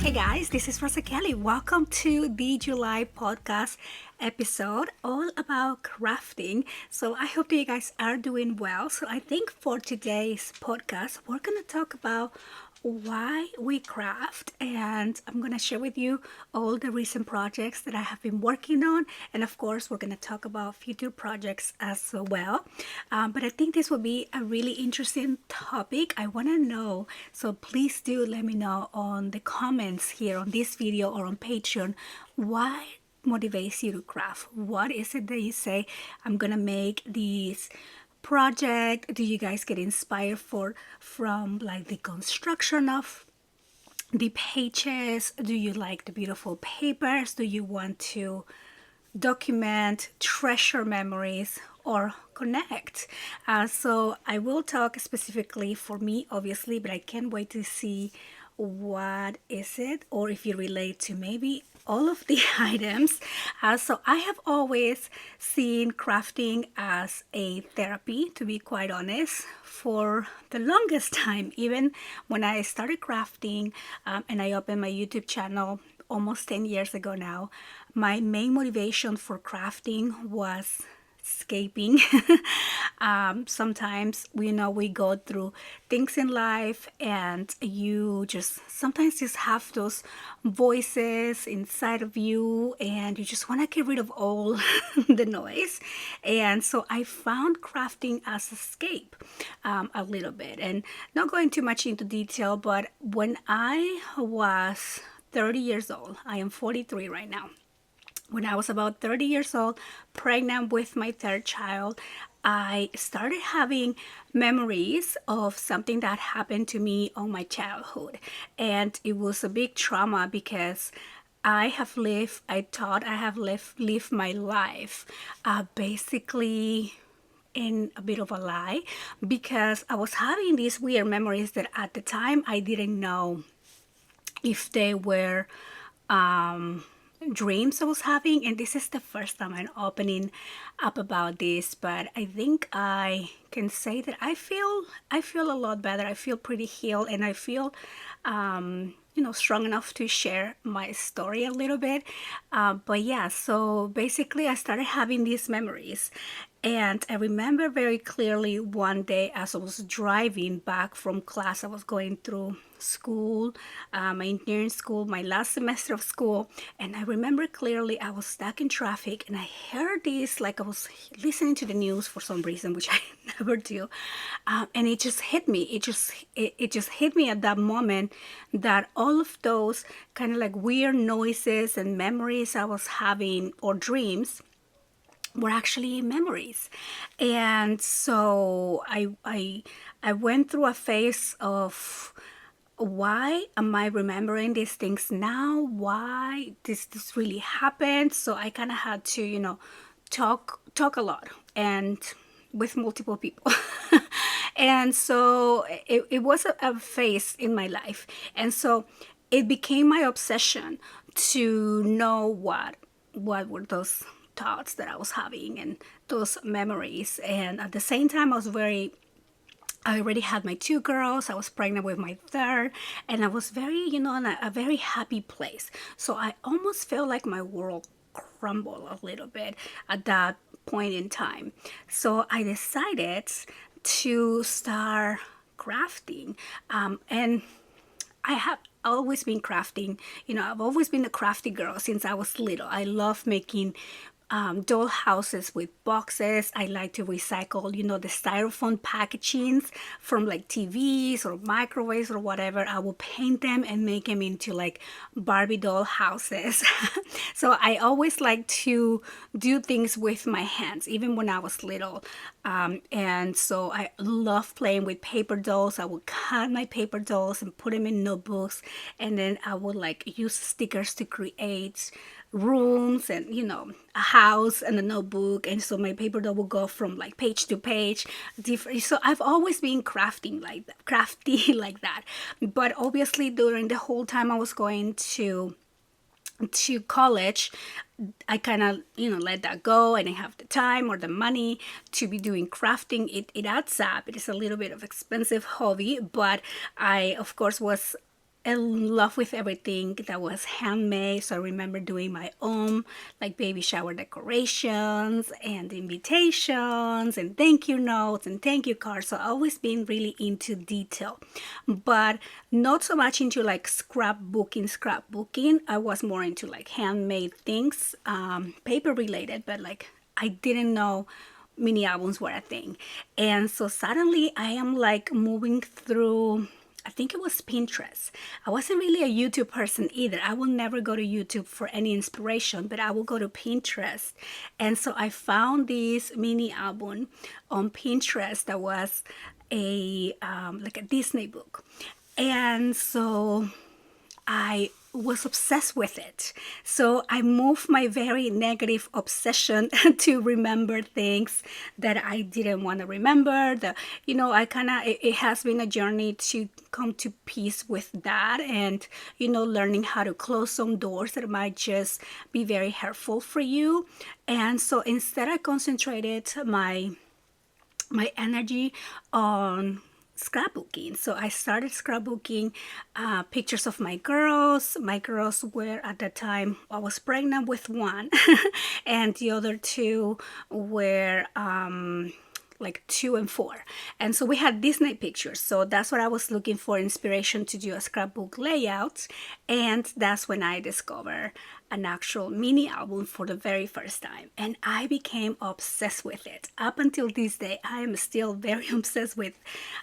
Hey guys, this is Rosa Kelly. Welcome to the July podcast episode all about crafting. So I hope that you guys are doing well. So I think for today's podcast, we're going to talk about why we craft, and I'm going to share with you all the recent projects that I have been working on, and of course we're going to talk about future projects as well. But I think this will be a really interesting topic. I want to know, so please do let me know on the comments here on this video or on Patreon, why motivates you to craft. What is it that you say, I'm gonna make these project? Do you guys get inspired from like the construction of the pages? Do you like the beautiful papers? Do you want to document, treasure memories, or connect? So I will talk specifically for me, obviously, but I can't wait to see what is it, or if you relate to maybe all of the items. So I have always seen crafting as a therapy, to be quite honest, for the longest time. Even when I started crafting and I opened my YouTube channel almost 10 years ago now, my main motivation for crafting was escaping. Sometimes we go through things in life, and you just sometimes just have those voices inside of you, and you just want to get rid of all the noise. And so I found crafting as escape, a little bit, and not going too much into detail, but when I was 30 years old, I am 43 right now. When I was about 30 years old, pregnant with my third child, I started having memories of something that happened to me on my childhood. And it was a big trauma because I thought I have lived my life basically in a bit of a lie, because I was having these weird memories that at the time I didn't know if they were dreams I was having. And this is the first time I'm opening up about this, but I think I can say that I feel a lot better. I feel pretty healed, and I feel strong enough to share my story a little bit. But yeah, so basically I started having these memories. And I remember very clearly one day as I was driving back from class, I was going through school, my engineering school, my last semester of school. And I remember clearly I was stuck in traffic, and I heard this, like I was listening to the news for some reason, which I never do. And it just hit me. It just hit me at that moment that all of those kind of like weird noises and memories I was having, or dreams, were actually memories. And so I went through a phase of, why am I remembering these things now? Why this really happened? So I kind of had to, talk a lot, and with multiple people. And so it was a phase in my life. And so it became my obsession to know what were those thoughts that I was having, and those memories. And at the same time, I already had my two girls. I was pregnant with my third, and I was very, in a very happy place. So I almost felt like my world crumbled a little bit at that point in time. So I decided to start crafting, and I have always been crafting. I've always been a crafty girl since I was little. I love making doll houses with boxes. I like to recycle, the styrofoam packagings from like TVs or microwaves or whatever. I will paint them and make them into like Barbie doll houses. So I always like to do things with my hands, even when I was little. And so I love playing with paper dolls. I would cut my paper dolls and put them in notebooks, and then I would like use stickers to create rooms and a house and a notebook. And so my paper doll will go from like page to page different. So I've always been crafty like that. But obviously during the whole time I was going to college, I kind of let that go. I didn't have the time or the money to be doing crafting. It adds up. It is a little bit of expensive hobby, but I of course was in love with everything that was handmade. So I remember doing my own like baby shower decorations and invitations and thank you notes and thank you cards. So I always been really into detail, but not so much into like scrapbooking. I was more into like handmade things, paper related, but like I didn't know mini albums were a thing. And so suddenly I am like moving through, I think it was Pinterest. I wasn't really a YouTube person either. I will never go to YouTube for any inspiration, but I will go to Pinterest. And so I found this mini album on Pinterest that was a like a Disney book. And so I was obsessed with it. So I moved my very negative obsession to remember things that I didn't want to remember. It has been a journey to come to peace with that, and, learning how to close some doors that might just be very hurtful for you. And so instead I concentrated my energy on scrapbooking. So I started scrapbooking pictures of my girls. My girls were at the time, I was pregnant with one, and the other two were like 2 and 4. And so we had Disney pictures. So that's what I was looking for inspiration to do a scrapbook layout. And that's when I discovered an actual mini album for the very first time. And I became obsessed with it. Up until this day, I am still very obsessed with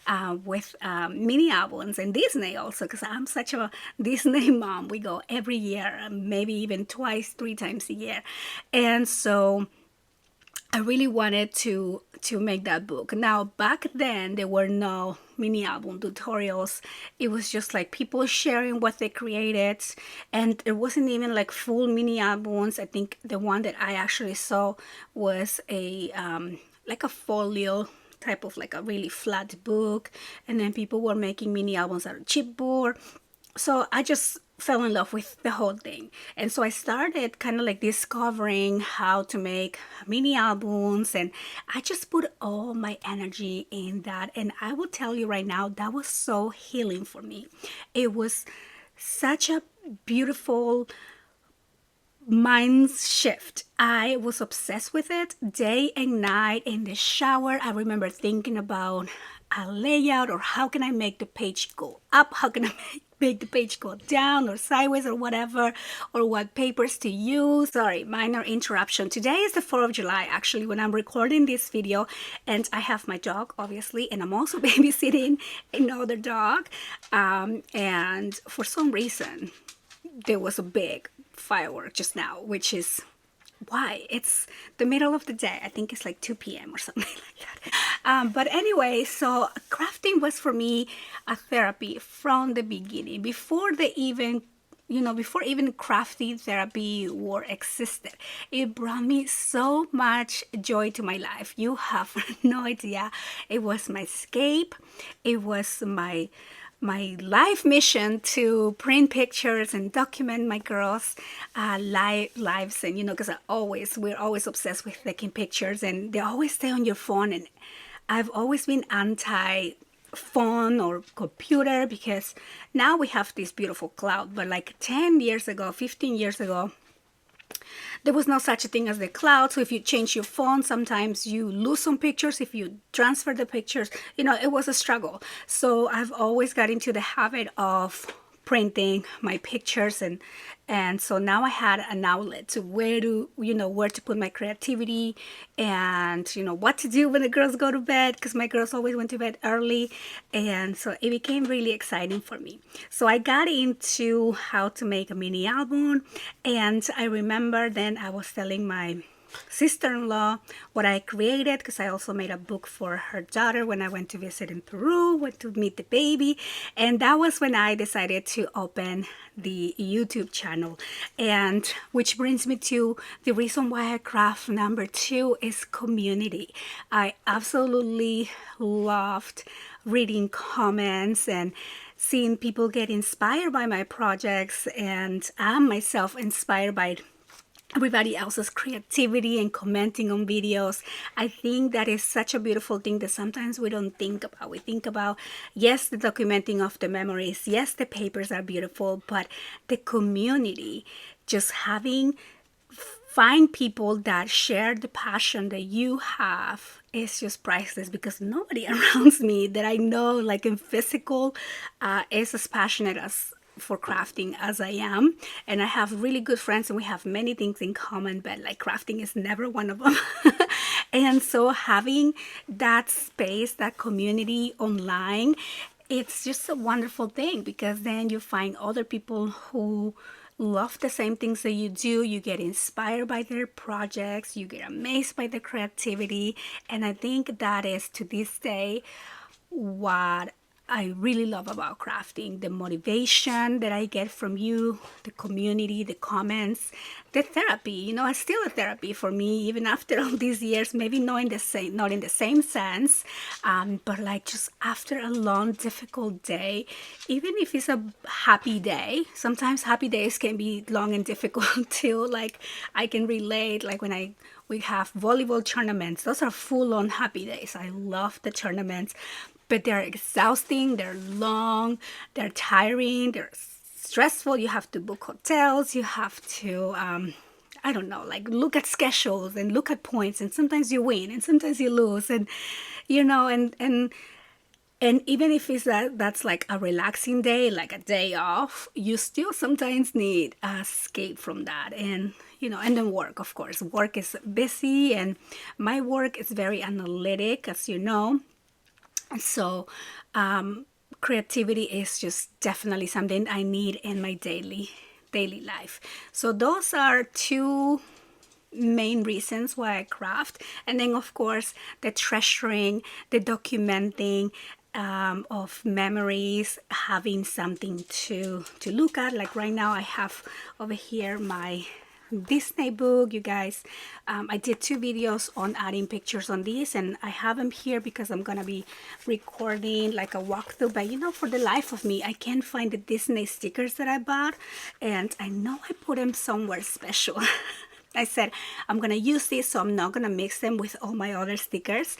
mini albums and Disney also, because I'm such a Disney mom. We go every year, maybe even twice, 3 times a year. And so I really wanted to make that book. Now, back then, there were no mini album tutorials. It was just like people sharing what they created, and it wasn't even like full mini albums. I think the one that I actually saw was a like a folio type of like a really flat book, and then people were making mini albums out of chipboard. So I just fell in love with the whole thing. And so I started kind of like discovering how to make mini albums, and I just put all my energy in that. And I will tell you right now, that was so healing for me. It was such a beautiful mind shift. I was obsessed with it day and night in the shower. I remember thinking about a layout, or how can I make the page go up? How can I make the page go down or sideways or whatever, or what papers to use. Sorry, minor interruption. Today is the 4th of July, actually, when I'm recording this video, and I have my dog, obviously, and I'm also babysitting another dog. And for some reason, there was a big firework just now, which is why it's the middle of the day. I think it's like 2 p.m. or something like that. But anyway, so crafting was for me a therapy from the beginning. Before even crafting therapy were existed, it brought me so much joy to my life. You have no idea. It was my escape. It was my life mission to print pictures and document my girls' lives. And because we're always obsessed with taking pictures, and they always stay on your phone. And I've always been anti phone or computer, because now we have this beautiful cloud, but like 10 years ago, 15 years ago, there was no such a thing as the cloud. So if you change your phone, sometimes you lose some pictures. If you transfer the pictures, it was a struggle. So I've always got into the habit of printing my pictures, and so now I had an outlet to where to put my creativity, and what to do when the girls go to bed, because my girls always went to bed early. And so it became really exciting for me. So I got into how to make a mini album, and I remember then I was telling my sister-in-law what I created, because I also made a book for her daughter when I went to visit in Peru, went to meet the baby. And that was when I decided to open the YouTube channel, and which brings me to the reason why I craft number 2 is community. I absolutely loved reading comments and seeing people get inspired by my projects, and I'm myself inspired by everybody else's creativity and commenting on videos. I think that is such a beautiful thing that sometimes we don't think about. We think about, yes, the documenting of the memories, yes, the papers are beautiful, but the community, just having, find people that share the passion that you have is just priceless, because nobody around me that I know, like in physical, is as passionate as for crafting as I am. And I have really good friends and we have many things in common, but like crafting is never one of them. And so having that space, that community online, it's just a wonderful thing, because then you find other people who love the same things that you do. You get inspired by their projects, you get amazed by their creativity. And I think that is, to this day, what I really love about crafting: the motivation that I get from you, the community, the comments, the therapy. You know, it's still a therapy for me, even after all these years. Maybe not in the same, not in the same sense, but like just after a long, difficult day, even if it's a happy day. Sometimes happy days can be long and difficult too. Like I can relate. Like when we have volleyball tournaments, those are full-on happy days. I love the tournaments, but they're exhausting, they're long, they're tiring, they're stressful. You have to book hotels, you have to, I don't know, like look at schedules and look at points, and sometimes you win and sometimes you lose, and you know, and even if it's that's like a relaxing day, like a day off, you still sometimes need a escape from that. And you know, and then work, of course. Work is busy, and my work is very analytic, as you know. So creativity is just definitely something I need in my daily life. So those are two main reasons why I craft. And then of course the treasuring, the documenting of memories, having something to look at. Like right now I have over here my Disney book, you guys. I did 2 videos on adding pictures on these, and I have them here because I'm gonna be recording like a walkthrough. But you know, for the life of me, I can't find the Disney stickers that I bought, and I know I put them somewhere special. I said I'm gonna use these, so I'm not gonna mix them with all my other stickers.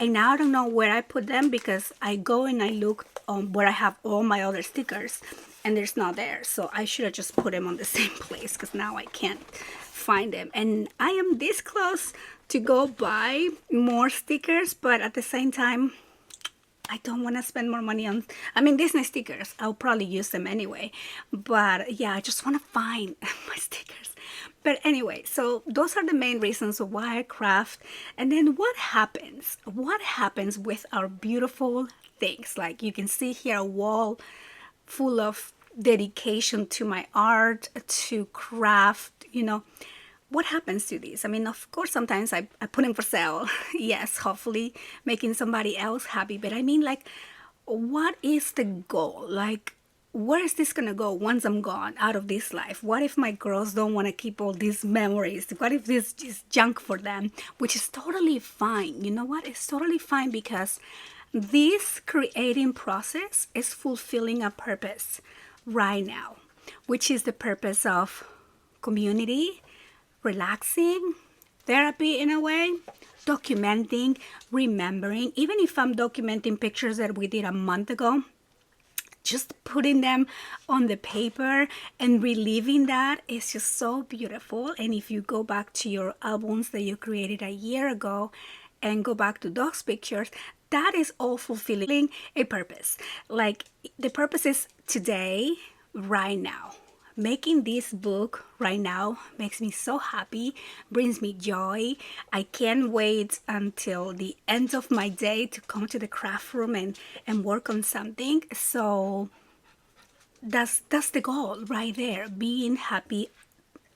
And now I don't know where I put them, because I go and I look where I have all my other stickers, and there's not there. So I should have just put them on the same place, because now I can't find them. And I am this close to go buy more stickers, but at the same time, I don't want to spend more money on, I mean, Disney stickers. I'll probably use them anyway. But yeah, I just want to find my stickers. But anyway, so those are the main reasons why I craft. And then what happens? What happens with our beautiful things? Like you can see here a wall full of dedication to my art, to craft, you know. What happens to these? I mean, of course, sometimes I put them for sale. Yes, hopefully making somebody else happy. But I mean, like, what is the goal? Like, where is this gonna go once I'm gone out of this life? What if my girls don't want to keep all these memories? What if this is junk for them? Which is totally fine. You know what? It's totally fine, because this creating process is fulfilling a purpose right now, which is the purpose of community, relaxing, therapy in a way, documenting, remembering. Even if I'm documenting pictures that we did a month ago, just putting them on the paper and reliving that is just so beautiful. And if you go back to your albums that you created a year ago and go back to those pictures, that is all fulfilling a purpose. Like the purpose is today, right now. Making this book right now makes me so happy, brings me joy. I can't wait until the end of my day to come to the craft room and work on something. So that's the goal right there, being happy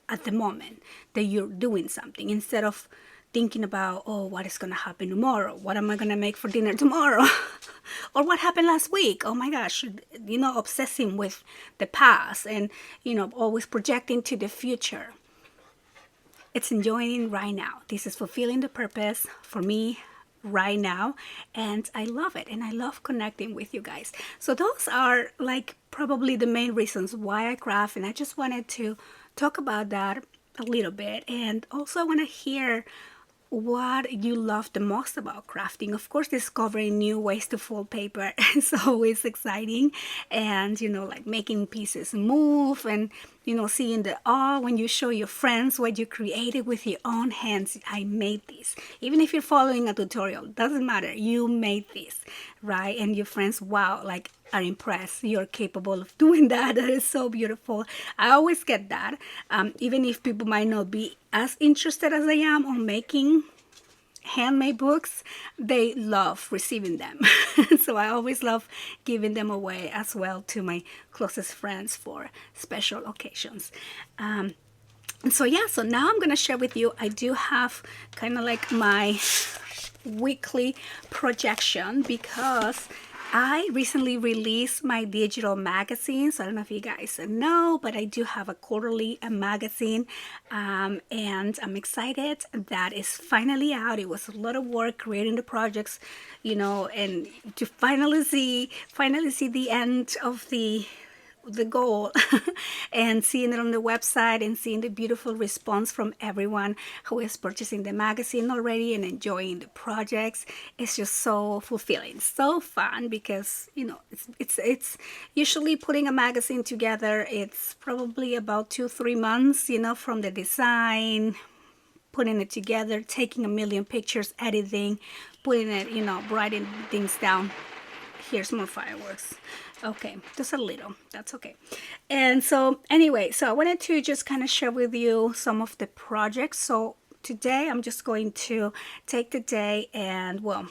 at the moment that you're doing something, instead of thinking about, oh, what is going to happen tomorrow? What am I going to make for dinner tomorrow? Or what happened last week? Oh my gosh, you know, obsessing with the past and, you know, always projecting to the future. It's enjoying right now. This is fulfilling the purpose for me right now, and I love it, and I love connecting with you guys. So those are like probably the main reasons why I craft, and I just wanted to talk about that a little bit. And also I want to hear what you love the most about crafting. Of course, discovering new ways to fold paper is always exciting, and like making pieces move, and seeing the awe when you show your friends what you created with your own hands. I made this. Even if you're following a tutorial, doesn't matter, you made this, right? And your friends, wow, like, are impressed you're capable of doing that. That is so beautiful. I always get that, even if people might not be as interested as I am on making handmade books, they love receiving them. So I always love giving them away as well to my closest friends for special occasions. And so yeah, so now I'm gonna share with you, I do have kind of like my weekly projection, because I recently released my digital magazine. So I don't know if you guys know, but I do have a quarterly magazine, and I'm excited that it's finally out. It was a lot of work creating the projects, and to finally see the end of the goal and seeing it on the website and seeing the beautiful response from everyone who is purchasing the magazine already and enjoying the projects. It's just so fulfilling, so fun, because it's usually putting a magazine together, it's probably about 2-3 months, from the design, putting it together, taking a million pictures, editing, putting it, writing things down. Here's more fireworks. Okay, just a little, that's okay. And so anyway, so I wanted to just kind of share with you some of the projects. So today I'm just going to take the day and, well,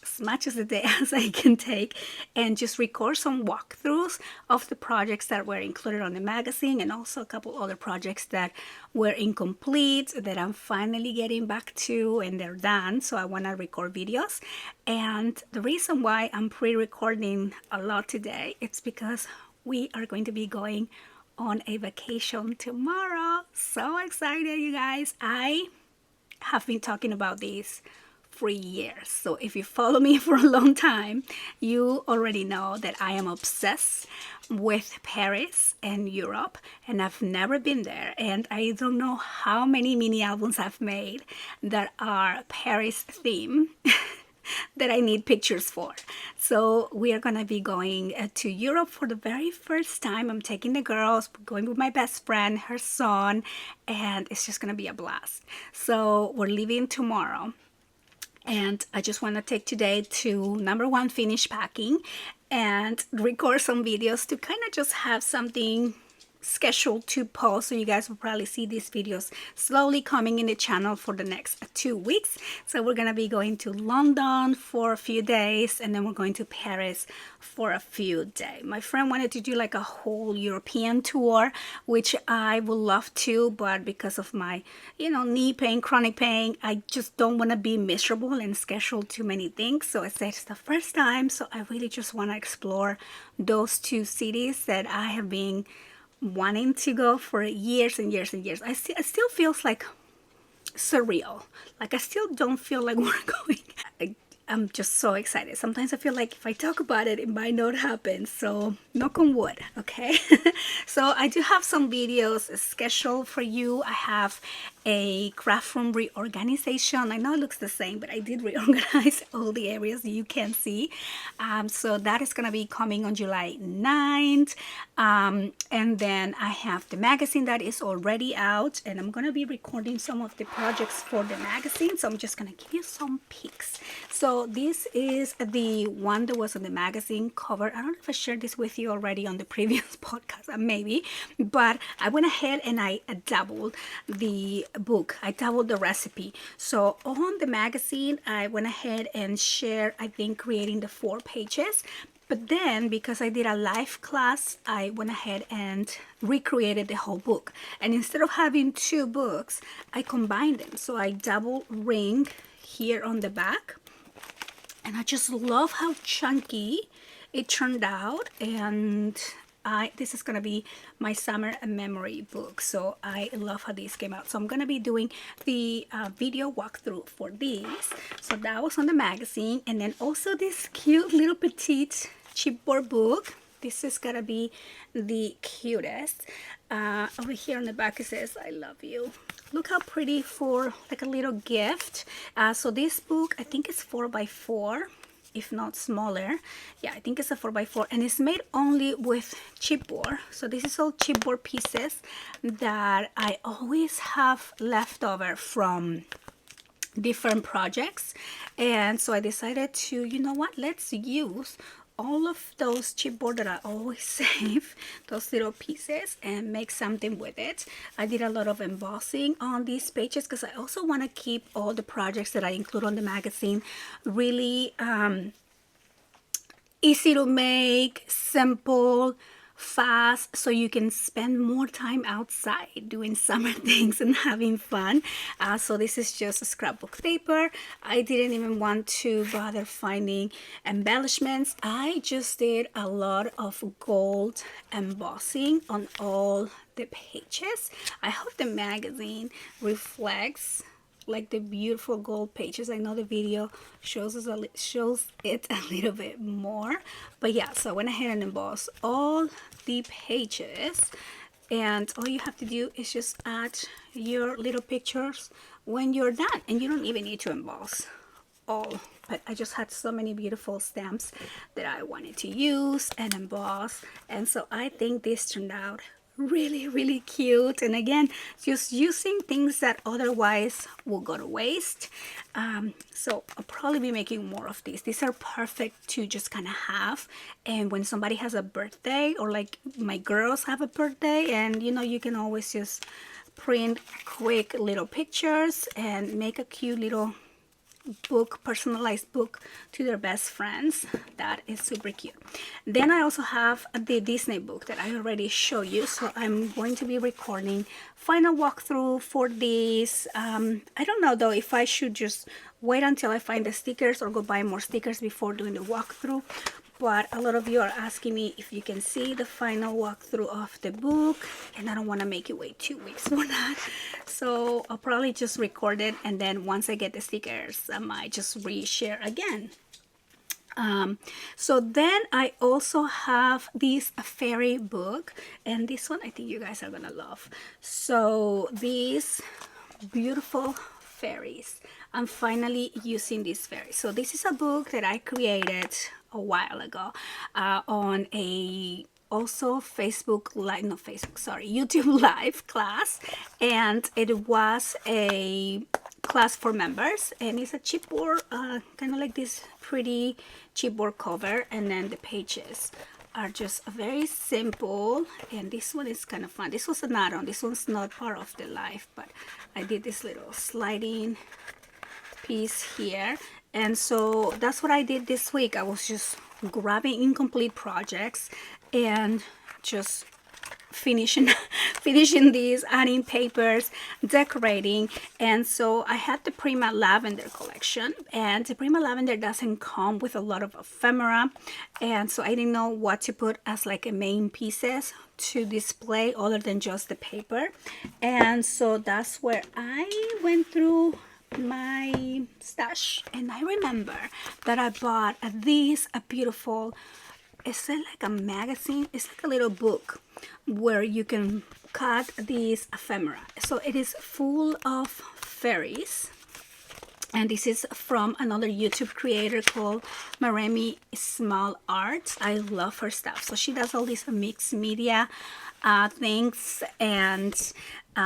as much as the day as I can take, and just record some walkthroughs of the projects that were included on the magazine, and also a couple other projects that were incomplete that I'm finally getting back to and they're done. So I want to record videos. And the reason why I'm pre-recording a lot today, it's because we are going to be going on a vacation tomorrow. So excited, you guys. I have been talking about this for years. So if you follow me for a long time, you already know that I am obsessed with Paris and Europe, and I've never been there. And I don't know how many mini albums I've made that are Paris theme that I need pictures for. So we are gonna be going to Europe for the very first time. I'm taking the girls, going with my best friend, her son, and it's just gonna be a blast. So we're leaving tomorrow. And I just want to take today to, number one, finish packing and record some videos to kind of just have something scheduled to post. So you guys will probably see these videos slowly coming in the channel for the next 2 weeks. So we're going to be going to London for a few days, and then we're going to Paris for a few days. My friend wanted to do like a whole European tour, which I would love to, but because of my, knee pain, chronic pain, I just don't want to be miserable and schedule too many things. So I said it's the first time, so I really just want to explore those 2 cities that I have been wanting to go for years and years and years. It still feels like surreal. Like I still don't feel like we're going. I'm just so excited. Sometimes I feel like if I talk about it, it might not happen. So knock on wood, okay? So I do have some videos scheduled for you. I have a craft room reorganization. I know it looks the same, but I did reorganize all the areas you can see. So that is going to be coming on July 9th. And then I have the magazine that is already out, and I'm going to be recording some of the projects for the magazine. So I'm just going to give you some peeks. So this is the one that was on the magazine cover. I don't know if I shared this with you already on the previous podcast, maybe, but I went ahead and I doubled the book. I doubled the recipe. So on the magazine, I went ahead and shared, I think, creating the 4 pages. But then, because I did a live class, I went ahead and recreated the whole book. And instead of having 2 books, I combined them. So I double ring here on the back. And I just love how chunky it turned out. And this is going to be my summer memory book. So I love how these came out. So I'm going to be doing the video walkthrough for these. So that was on the magazine. And then also this cute little petite chipboard book. this is gonna be the cutest. Over here on the back it says I love you. Look how pretty for like a little gift. So this book, I think it's 4x4, if not smaller. Yeah, I think it's a 4x4, and it's made only with chipboard. So this is all chipboard pieces that I always have left over from different projects. And so I decided to, you know what, let's use all of those chipboard that I always save, those little pieces, and make something with it. I did a lot of embossing on these pages because I also want to keep all the projects that I include on the magazine really easy to make, simple, fast, so you can spend more time outside doing summer things and having fun. So this is just a scrapbook paper. I didn't even want to bother finding embellishments. I just did a lot of gold embossing on all the pages. I hope the magazine reflects like the beautiful gold pages. I know the video shows it a little bit more, but yeah, so I went ahead and embossed all the pages, and all you have to do is just add your little pictures when you're done, and you don't even need to emboss all. But I just had so many beautiful stamps that I wanted to use and emboss, and so I think this turned out really cute. And again, just using things that otherwise will go to waste. So I'll probably be making more of these. These are perfect to just kind of have, and when somebody has a birthday, or like my girls have a birthday, and you know, you can always just print quick little pictures and make a cute little book, personalized book to their best friends. That is super cute. Then I also have the Disney book that I already showed you, so I'm going to be recording final walkthrough for this. I don't know though if I should just wait until I find the stickers or go buy more stickers before doing the walkthrough, but a lot of you are asking me if you can see the final walkthrough of the book, and I don't want to make you wait 2 weeks for that. So I'll probably just record it, and then once I get the stickers, I might just reshare again. So then I also have this fairy book, and this one I think you guys are gonna love. So these beautiful fairies, I'm finally using these fairies. So this is a book that I created a while ago on a also Facebook live, not Facebook, sorry, YouTube live class, and it was a class for members, and it's a chipboard, kind of like this pretty chipboard cover, and then the pages are just very simple, and this one is kind of fun. This was an add-on, this one's not part of the live, but I did this little sliding piece here, and so that's what I did this week. I was just grabbing incomplete projects and just finishing these, adding papers, decorating. And so I had the Prima Lavender collection, and the Prima Lavender doesn't come with a lot of ephemera, and so I didn't know what to put as like a main pieces to display other than just the paper. And so that's where I went through my stash, and I remember that I bought this beautiful, it's like a magazine, it's like a little book where you can cut these ephemera. So it is full of fairies, and this is from another YouTube creator called Maremi Small Art. I love her stuff. So she does all these mixed media things, and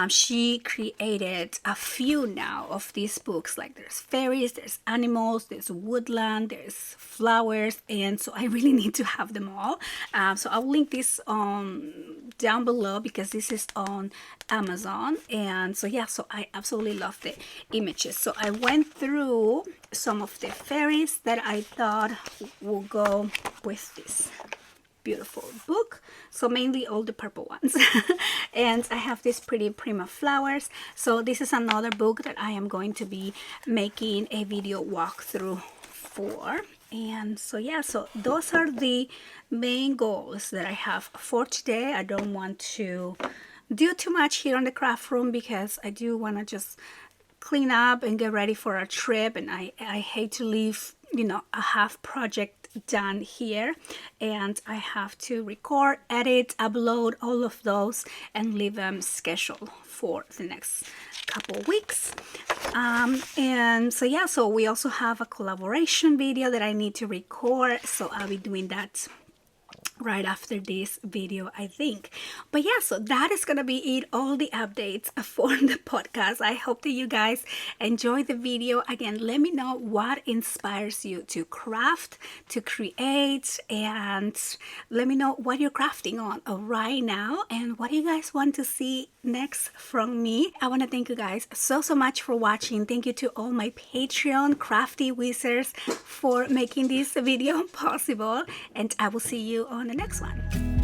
she created a few now of these books. Like there's fairies, there's animals, there's woodland, there's flowers, and so I really need to have them all. So I'll link this down below because this is on Amazon. And so yeah, so I absolutely love the images. So I went through some of the fairies that I thought will go with this beautiful book, so mainly all the purple ones. And I have these pretty Prima flowers. So this is another book that I am going to be making a video walkthrough for. And so yeah, so those are the main goals that I have for today. I don't want to do too much here on the craft room because I do want to just clean up and get ready for our trip, and I hate to leave a half project done here, and I have to record, edit, upload all of those and leave them scheduled for the next couple weeks. And so yeah, so we also have a collaboration video that I need to record, so I'll be doing that right after this video, I think. But yeah, so that is gonna be it, all the updates for the podcast. I hope that you guys enjoy the video. Again, let me know what inspires you to craft, to create, and let me know what you're crafting on right now and what you guys want to see next from me. I want to thank you guys so much for watching. Thank you to all my Patreon crafty wizards for making this video possible, and I will see you on the next one.